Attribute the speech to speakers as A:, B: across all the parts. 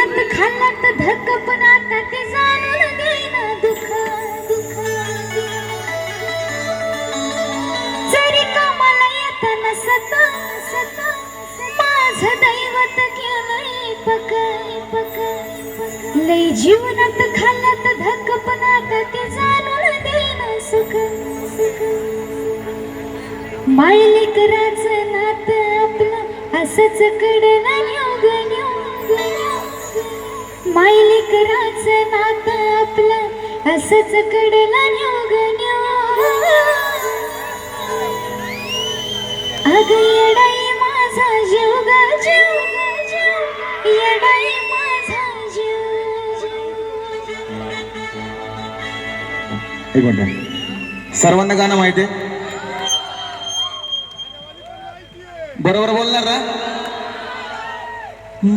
A: जीवनात खाल्लात धक्क पण आता ते जाणून घेईना दुःख जरी कामाला येताना सता माझं दैवत केलंय पक लय जीवनात खाल्लात धक्क पण आता ते जाणून घेईना सुख मायलेकराचं नातं आपलं असंच कडला मायलेकराचं नातं आपलं असंच कडला अगं येडाई माझा जीव ग जीव येडाई माझा जीव.
B: एक मिनिट, सर्वांना गाणं माहिती आहे? बरोबर बोलणार ना?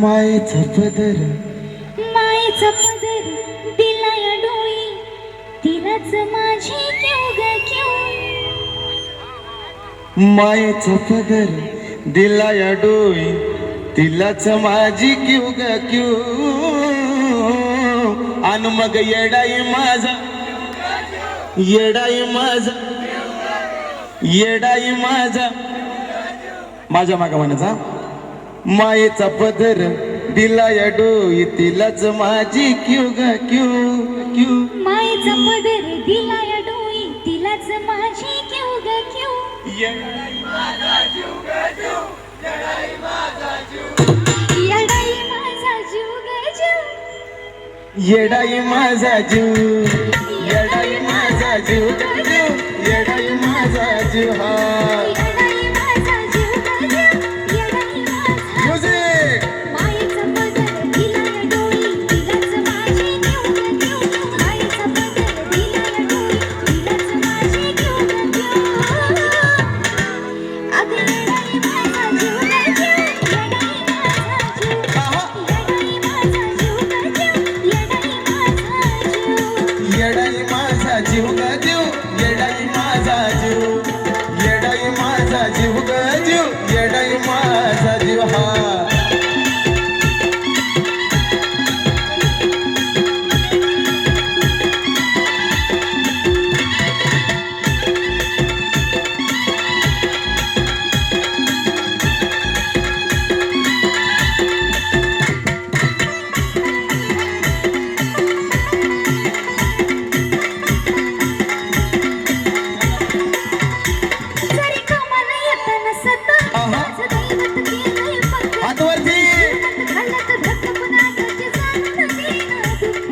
B: मायेचा पदर
A: दिला या डोई तिलाच माझी क्यों ग क्यों.
B: मायेचा पदर दिला या डोई तिलाच माझी क्यों ग क्यों. आणि मग येडाई माझा माझ्या मागा म्हणायचा मायेचा पदर दिला या डोई तिलाच माझी क्यू ग क्यू क्यू.
A: मायेचा पदर दिला या डोई तिलाच माझी क्यू ग क्यू.
B: येडाई माझा जीव ग जीव, येडाई माझा जीव,
A: येडाई माझा जीव ग जीव,
B: येडाई माझा जीव, येडाई माझा जीव ग जीव, येडाई माझा जीव. हा
A: येडाई माझा जीव ग जीव, येडाई माझा.
B: म्युझिक.
A: मायेचा पदर दिला या डोई तिलाच माझी क्यू ग क्यू. मायेचा पदर दिला या डोई तिलाच माझी क्यू ग क्यू. अगं येडाई माझा जीव ग जीव, येडाई माझा जीव, येडाई माझा जीव ग जीव, येडाई माझा जीव.
B: येडाई माझा जीव ग जीव, येडाई माझा जीव, येडाई माझा जीव ग जीव, येडाई माझा जीव. हा
A: जरी कामाला येताना सता माझं दैवत केलंय पक्क.
B: हातवरती.
A: खाल्लात धक्क पण आता ते जाणून घेईना दुःख.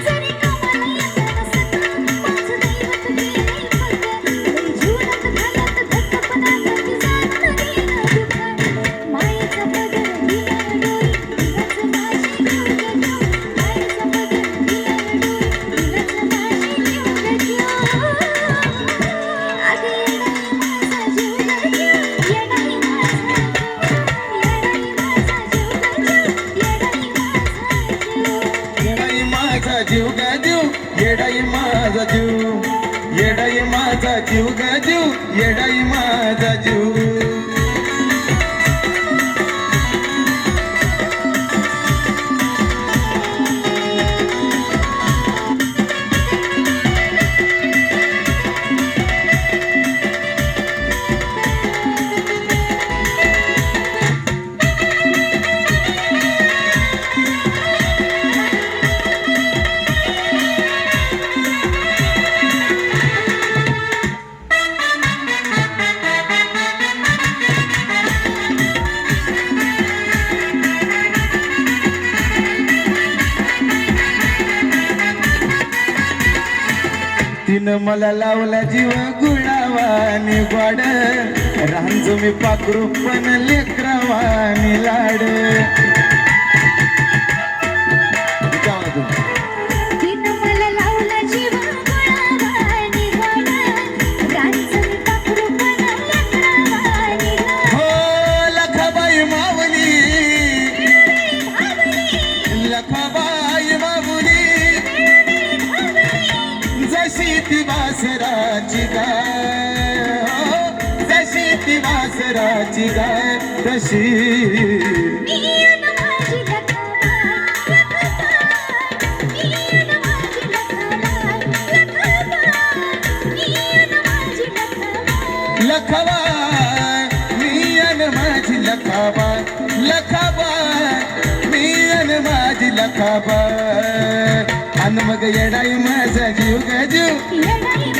A: जरी कामाला येताना सता माझं दैवत केलंय पक्क. लय जीवनात खाल्लात धक्क पण आता ते जाणून घेईना दुःख. मायेचा पदर दिला या डोई तिलाच माझी क्यू ग क्यू. मायेचा पदर दिला या डोई तिलाच माझी क्यू ग क्यू. अगं येडाई माझा जीव ग जीव, येडाई माझा जीव, येडाई माझा जीव ग जीव, येडाई माझा जीव.
B: येडाई माझा जीव, येडाई माझा जीव ग जीव, येडाई माझा जीव. तिनं मला लावला जीव गुळावानी ग्वाड, रांजो मी पाखरू पण लेकरावानी लाड.
A: तिनं मला लावला जीव गुळावानी ग्वाड, रांजो मी पाखरू पण लेकरावानी लाड.
B: हो लखाबाई मावली, लखाबाई मावली, जशी ती बासराची गाय, जशी ती माझी वासराची गाय तशी
A: मी अन माझी लखाबाई, लखाबाई. मी अन माझी लखाबाई, लखाबाई. मी अन माझी लखाबाई.
B: लखाबाई मी अन माझी लखाबाई, लखाबाई मी अन माझी लखाबाई. अन मग येडाई माझा जीव ग जीव
A: येडाई